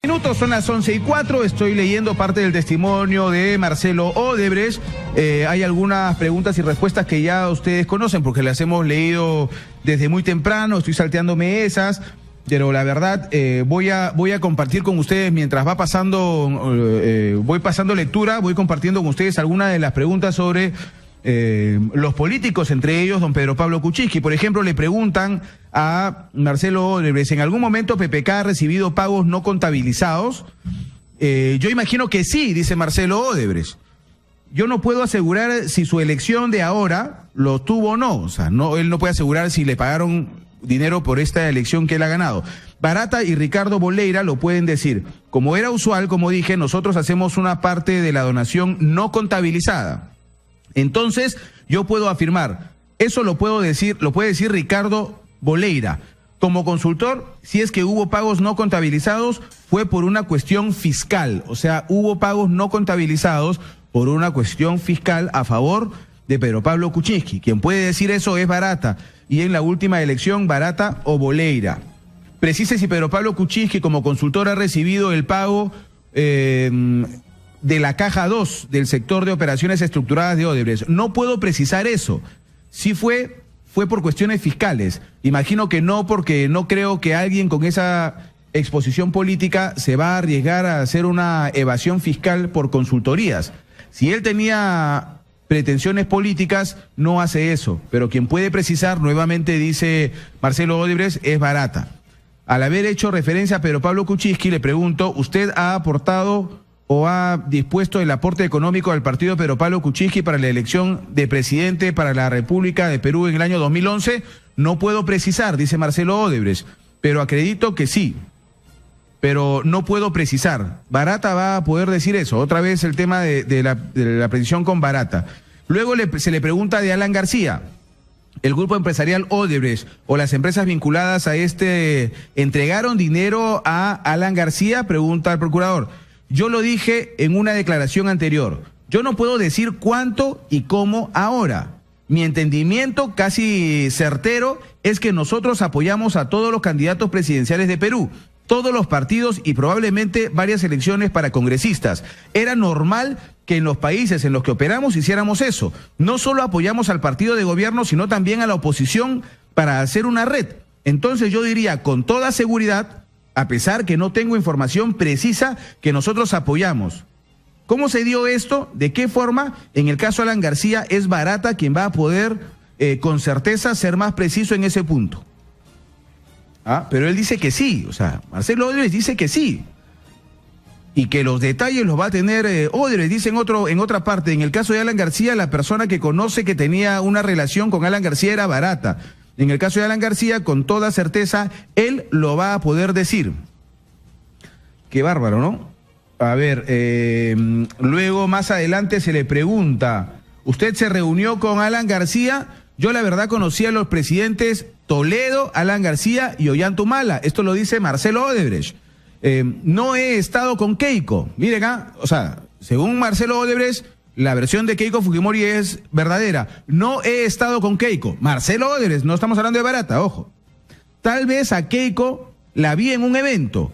Minutos, son las 11:04, estoy leyendo parte del testimonio de Marcelo Odebrecht. Hay algunas preguntas y respuestas que ya ustedes conocen porque las hemos leído desde muy temprano, estoy salteándome esas, pero la verdad voy a compartir con ustedes mientras va pasando, voy pasando lectura, voy compartiendo con ustedes algunas de las preguntas sobre los políticos, entre ellos don Pedro Pablo Kuczynski. Por ejemplo, le preguntan a Marcelo Odebrecht, ¿en algún momento PPK ha recibido pagos no contabilizados? Yo imagino que sí, dice Marcelo Odebrecht. Yo no puedo asegurar si su elección de ahora lo tuvo o no. O sea, él no puede asegurar si le pagaron dinero por esta elección que él ha ganado. Barata y Ricardo Boleira lo pueden decir. Como era usual, como dije, nosotros hacemos una parte de la donación no contabilizada. Entonces, yo puedo afirmar, eso lo puede decir Ricardo Boleira. Como consultor, si es que hubo pagos no contabilizados, fue por una cuestión fiscal. O sea, hubo pagos no contabilizados por una cuestión fiscal a favor de Pedro Pablo Kuczynski. Quien puede decir eso es Barata. Y en la última elección, Barata o Boleira. Precise si Pedro Pablo Kuczynski como consultor ha recibido el pago de la caja 2 del sector de operaciones estructuradas de Odebrecht. No puedo precisar eso. Sí fue por cuestiones fiscales. Imagino que no, porque no creo que alguien con esa exposición política se va a arriesgar a hacer una evasión fiscal por consultorías. Si él tenía pretensiones políticas, no hace eso. Pero quien puede precisar, nuevamente dice Marcelo Odebrecht, es Barata. Al haber hecho referencia a Pedro Pablo Kuczynski, le pregunto, ¿usted ha aportado o ha dispuesto el aporte económico al partido Pedro Pablo Kuczynski para la elección de presidente para la República de Perú en el año 2011? No puedo precisar, dice Marcelo Odebrecht, pero acredito que sí. Pero no puedo precisar. Barata va a poder decir eso. Otra vez el tema de la precisión con Barata. Luego se le pregunta de Alan García. El grupo empresarial Odebrecht o las empresas vinculadas a ¿entregaron dinero a Alan García? Pregunta el procurador. Yo lo dije en una declaración anterior. Yo no puedo decir cuánto y cómo ahora. Mi entendimiento casi certero es que nosotros apoyamos a todos los candidatos presidenciales de Perú, todos los partidos y probablemente varias elecciones para congresistas. Era normal que en los países en los que operamos hiciéramos eso. No solo apoyamos al partido de gobierno, sino también a la oposición para hacer una red. Entonces yo diría con toda seguridad, a pesar que no tengo información precisa, que nosotros apoyamos. ¿Cómo se dio esto? ¿De qué forma? En el caso de Alan García es Barata quien va a poder con certeza ser más preciso en ese punto. Pero él dice que sí, o sea, Marcelo Odebrecht dice que sí. Y que los detalles los va a tener Odebrecht, dice en otra parte. En el caso de Alan García, la persona que conoce que tenía una relación con Alan García era Barata. En el caso de Alan García, con toda certeza, él lo va a poder decir. Qué bárbaro, ¿no? A ver, luego más adelante se le pregunta, ¿usted se reunió con Alan García? Yo la verdad conocí a los presidentes Toledo, Alan García y Ollanta Humala. Esto lo dice Marcelo Odebrecht. No he estado con Keiko. Miren, o sea, según Marcelo Odebrecht, la versión de Keiko Fujimori es verdadera. No he estado con Keiko. Marcelo Odebrecht, no estamos hablando de Barata, ojo. Tal vez a Keiko la vi en un evento.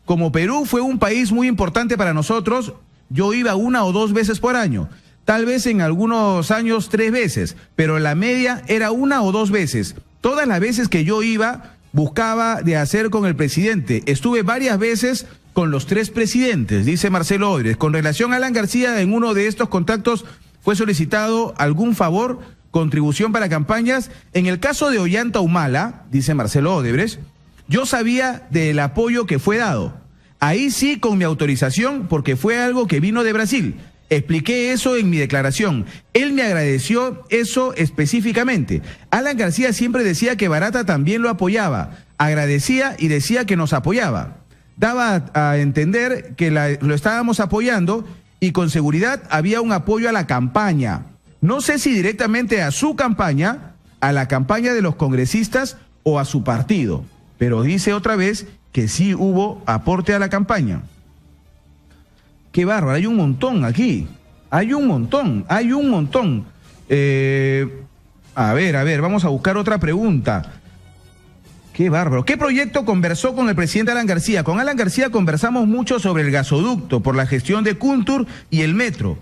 Como Perú fue un país muy importante para nosotros, yo iba 1 o 2 veces por año. Tal vez en algunos años 3 veces, pero la media era 1 o 2 veces. Todas las veces que yo iba, buscaba de hacer con el presidente. Estuve varias veces con los 3 presidentes, dice Marcelo Odebrecht. Con relación a Alan García, en uno de estos contactos fue solicitado algún favor, contribución para campañas. En el caso de Ollanta Humala, dice Marcelo Odebrecht, yo sabía del apoyo que fue dado. Ahí sí con mi autorización, porque fue algo que vino de Brasil. Expliqué eso en mi declaración. Él me agradeció eso específicamente. Alan García siempre decía que Barata también lo apoyaba. Agradecía y decía que nos apoyaba. Daba a entender que lo estábamos apoyando y con seguridad había un apoyo a la campaña. No sé si directamente a su campaña, a la campaña de los congresistas o a su partido. Pero dice otra vez que sí hubo aporte a la campaña. Qué bárbaro, hay un montón aquí. Hay un montón. A ver, vamos a buscar otra pregunta. Qué bárbaro. ¿Qué proyecto conversó con el presidente Alan García? Con Alan García conversamos mucho sobre el gasoducto por la gestión de Kuntur y el metro.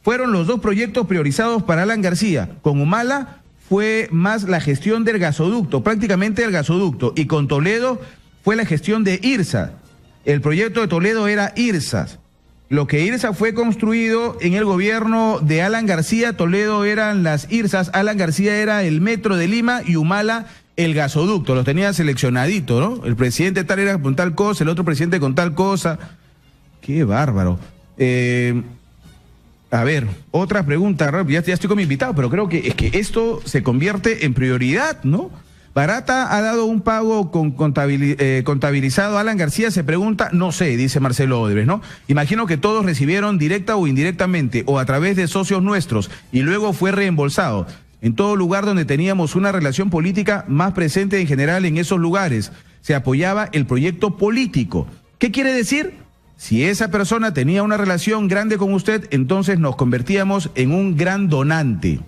Fueron los dos proyectos priorizados para Alan García. Con Humala fue más la gestión del gasoducto, prácticamente el gasoducto. Y con Toledo fue la gestión de IRSA. El proyecto de Toledo era IRSA. Lo que IRSA fue construido en el gobierno de Alan García, Toledo eran las IRSAs, Alan García era el metro de Lima y Humala el gasoducto. Los tenía seleccionadito, ¿no? El presidente tal era con tal cosa, el otro presidente con tal cosa. Qué bárbaro. A ver, otra pregunta, ya estoy con mi invitado, pero creo que es que esto se convierte en prioridad, ¿no? Barata ha dado un pago contabilizado a Alan García, se pregunta, no sé, dice Marcelo Odebrecht, ¿no? Imagino que todos recibieron directa o indirectamente o a través de socios nuestros y luego fue reembolsado. En todo lugar donde teníamos una relación política más presente en general en esos lugares, se apoyaba el proyecto político. ¿Qué quiere decir? Si esa persona tenía una relación grande con usted, entonces nos convertíamos en un gran donante.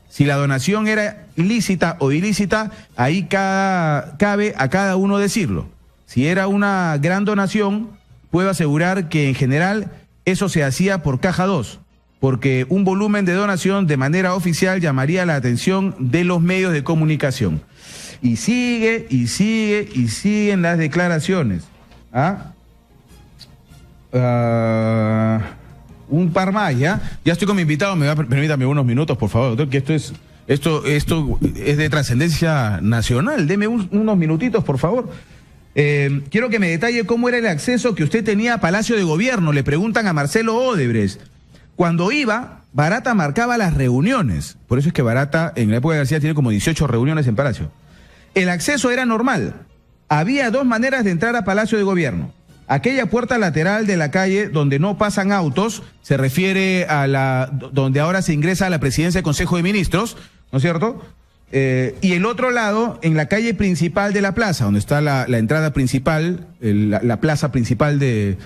Si la donación era lícita o ilícita, ahí cabe a cada uno decirlo. Si era una gran donación, puedo asegurar que en general eso se hacía por caja 2, porque un volumen de donación de manera oficial llamaría la atención de los medios de comunicación. Y siguen las declaraciones. Un par más, ¿ya? Ya estoy con mi invitado, permítame unos minutos, por favor, doctor, que esto es de trascendencia nacional. Deme unos minutitos, por favor. Quiero que me detalle cómo era el acceso que usted tenía a Palacio de Gobierno. Le preguntan a Marcelo Odebrecht. Cuando iba, Barata marcaba las reuniones. Por eso es que Barata, en la época de García, tiene como 18 reuniones en Palacio. El acceso era normal. Había dos maneras de entrar a Palacio de Gobierno. Aquella puerta lateral de la calle donde no pasan autos, se refiere a donde ahora se ingresa a la presidencia del Consejo de Ministros, ¿no es cierto? Y el otro lado, en la calle principal de la plaza, donde está la entrada principal, la plaza principal de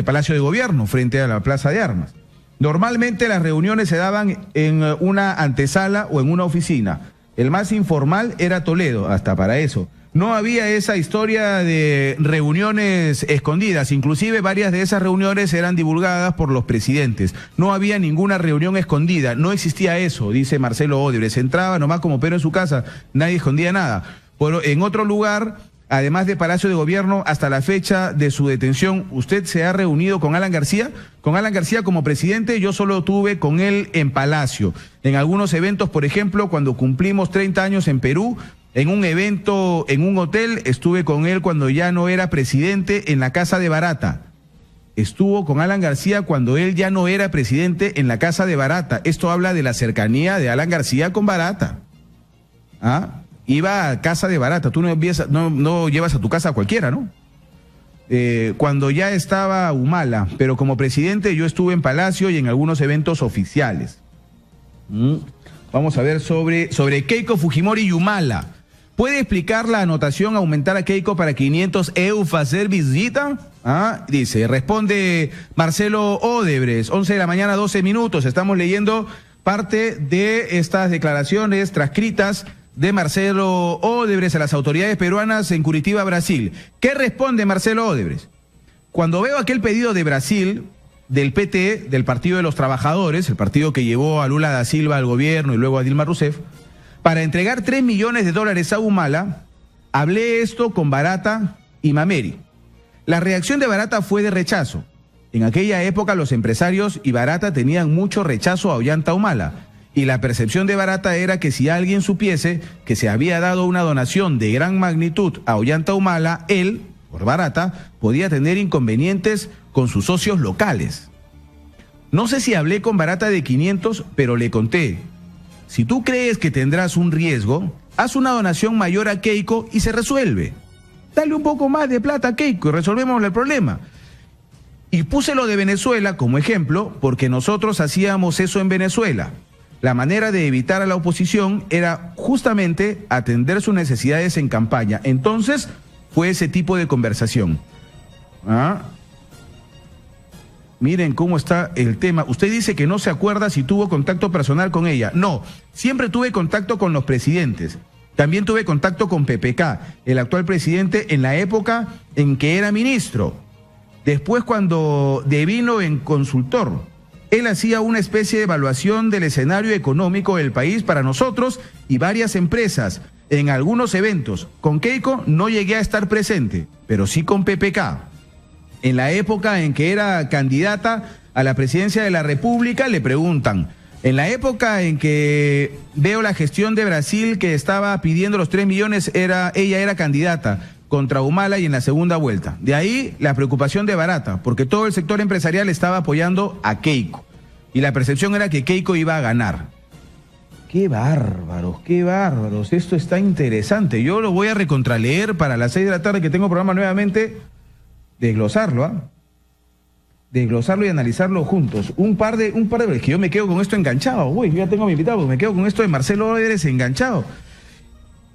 Palacio de Gobierno, frente a la Plaza de Armas. Normalmente las reuniones se daban en una antesala o en una oficina. El más informal era Toledo, hasta para eso. No había esa historia de reuniones escondidas, inclusive varias de esas reuniones eran divulgadas por los presidentes. No había ninguna reunión escondida, no existía eso, dice Marcelo Odebrecht. Se entraba nomás como Pedro en su casa, nadie escondía nada. Pero en otro lugar, además de Palacio de Gobierno, hasta la fecha de su detención, ¿usted se ha reunido con Alan García? Con Alan García como presidente, yo solo tuve con él en Palacio. En algunos eventos, por ejemplo, cuando cumplimos 30 años en Perú, en un evento, en un hotel, estuve con él cuando ya no era presidente en la casa de Barata. Estuvo con Alan García cuando él ya no era presidente en la casa de Barata. Esto habla de la cercanía de Alan García con Barata. Iba a casa de Barata, tú no llevas a tu casa a cualquiera, ¿no? Cuando ya estaba Humala, pero como presidente yo estuve en Palacio y en algunos eventos oficiales. Vamos a ver sobre Keiko Fujimori y Humala. ¿Puede explicar la anotación aumentar a Keiko para 500 para hacer visita? Dice, responde Marcelo Odebrecht, 11 de la mañana, 12 minutos. Estamos leyendo parte de estas declaraciones transcritas de Marcelo Odebrecht a las autoridades peruanas en Curitiba, Brasil. ¿Qué responde Marcelo Odebrecht? Cuando veo aquel pedido de Brasil, del PT, del Partido de los Trabajadores, el partido que llevó a Lula da Silva al gobierno y luego a Dilma Rousseff, para entregar $3 millones a Humala, hablé esto con Barata y Mameri. La reacción de Barata fue de rechazo. En aquella época los empresarios y Barata tenían mucho rechazo a Ollanta Humala, y la percepción de Barata era que si alguien supiese que se había dado una donación de gran magnitud a Ollanta Humala, él, por Barata, podía tener inconvenientes con sus socios locales. No sé si hablé con Barata de 500, pero le conté, si tú crees que tendrás un riesgo, haz una donación mayor a Keiko y se resuelve. Dale un poco más de plata a Keiko y resolvemos el problema. Y puse lo de Venezuela como ejemplo porque nosotros hacíamos eso en Venezuela. La manera de evitar a la oposición era justamente atender sus necesidades en campaña. Entonces fue ese tipo de conversación. Miren cómo está el tema. Usted dice que no se acuerda si tuvo contacto personal con ella. No, siempre tuve contacto con los presidentes. También tuve contacto con PPK, el actual presidente, en la época en que era ministro. Después, cuando devino en consultor, él hacía una especie de evaluación del escenario económico del país para nosotros y varias empresas en algunos eventos. Con Keiko no llegué a estar presente, pero sí con PPK. En la época en que era candidata a la presidencia de la República, le preguntan, en la época en que veo la gestión de Brasil que estaba pidiendo los 3 millones, ella era candidata contra Humala y en la segunda vuelta. De ahí la preocupación de Barata, porque todo el sector empresarial estaba apoyando a Keiko. Y la percepción era que Keiko iba a ganar. ¡Qué bárbaros, qué bárbaros! Esto está interesante. Yo lo voy a recontraleer para las 6 de la tarde que tengo programa nuevamente, desglosarlo, ¿ah? Desglosarlo y analizarlo juntos. Un par de veces que yo me quedo con esto enganchado. Uy, yo ya tengo a mi invitado, porque me quedo con esto de Marcelo Odebrecht enganchado.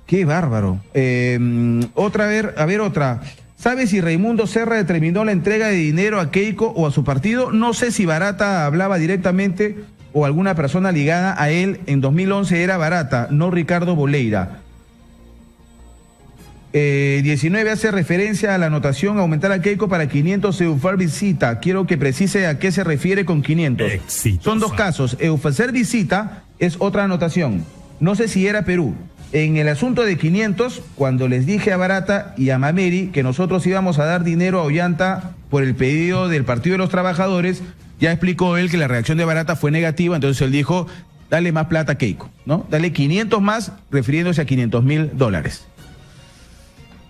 Qué bárbaro. Otra. ¿Sabe si Raimundo Serra determinó la entrega de dinero a Keiko o a su partido? No sé si Barata hablaba directamente o alguna persona ligada a él. En 2011 era Barata, no Ricardo Boleira. 19 hace referencia a la anotación aumentar a Keiko para 500 Eufar Visita. Quiero que precise a qué se refiere con 500. Exitosa. Son dos casos. Eufar Visita es otra anotación. No sé si era Perú. En el asunto de 500, cuando les dije a Barata y a Mameri que nosotros íbamos a dar dinero a Ollanta por el pedido del Partido de los Trabajadores, ya explicó él que la reacción de Barata fue negativa, entonces él dijo, dale más plata a Keiko, ¿no? Dale 500 más, refiriéndose a $500.000.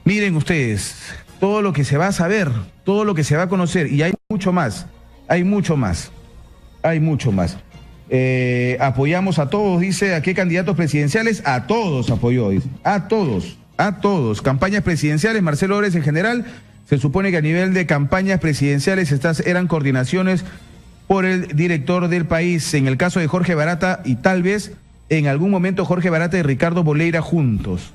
Miren ustedes, todo lo que se va a saber, todo lo que se va a conocer, y hay mucho más. Apoyamos a todos, dice, ¿a qué candidatos presidenciales? A todos apoyó, dice, a todos. Campañas presidenciales, Marcelo Odebrecht en general, se supone que a nivel de campañas presidenciales estas eran coordinaciones por el director del país, en el caso de Jorge Barata y tal vez en algún momento Jorge Barata y Ricardo Boleira juntos.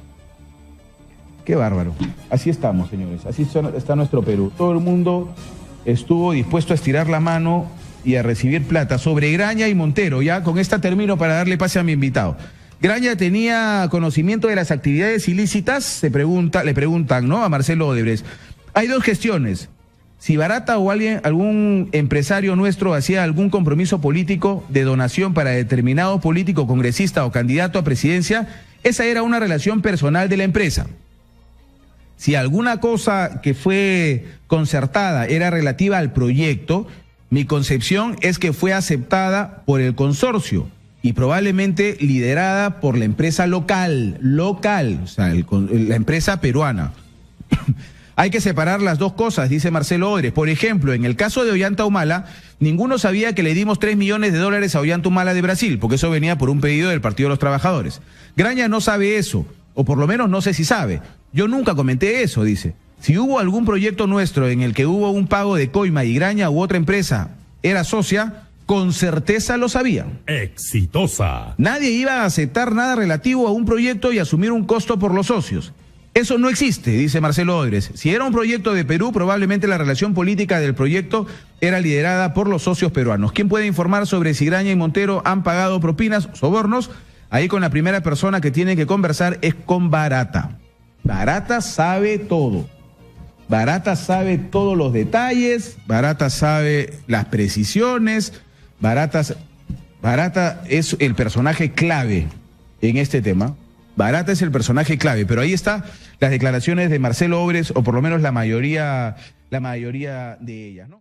Qué bárbaro. Así estamos, señores. Así está nuestro Perú. Todo el mundo estuvo dispuesto a estirar la mano y a recibir plata. Sobre Graña y Montero, ya con esta termino para darle pase a mi invitado. Graña tenía conocimiento de las actividades ilícitas, le preguntan, ¿no? A Marcelo Odebrecht. Hay dos gestiones. Si Barata o algún empresario nuestro hacía algún compromiso político de donación para determinado político, congresista o candidato a presidencia, esa era una relación personal de la empresa. Si alguna cosa que fue concertada era relativa al proyecto, mi concepción es que fue aceptada por el consorcio y probablemente liderada por la empresa local, o sea, la empresa peruana. Hay que separar las dos cosas, dice Marcelo Odebrecht. Por ejemplo, en el caso de Ollanta Humala, ninguno sabía que le dimos $3 millones a Ollanta Humala de Brasil, porque eso venía por un pedido del Partido de los Trabajadores. Graña no sabe eso, o por lo menos no sé si sabe. Yo nunca comenté eso, dice. Si hubo algún proyecto nuestro en el que hubo un pago de coima y Graña u otra empresa era socia, con certeza lo sabía. Exitosa. Nadie iba a aceptar nada relativo a un proyecto y asumir un costo por los socios. Eso no existe, dice Marcelo Odebrecht. Si era un proyecto de Perú, probablemente la relación política del proyecto era liderada por los socios peruanos. ¿Quién puede informar sobre si Graña y Montero han pagado propinas, sobornos? Ahí con la primera persona que tiene que conversar es con Barata. Barata sabe todo. Barata sabe todos los detalles, Barata sabe las precisiones, Barata es el personaje clave en este tema. Barata es el personaje clave, pero ahí está las declaraciones de Marcelo Odebrecht, o por lo menos la mayoría de ellas, ¿no?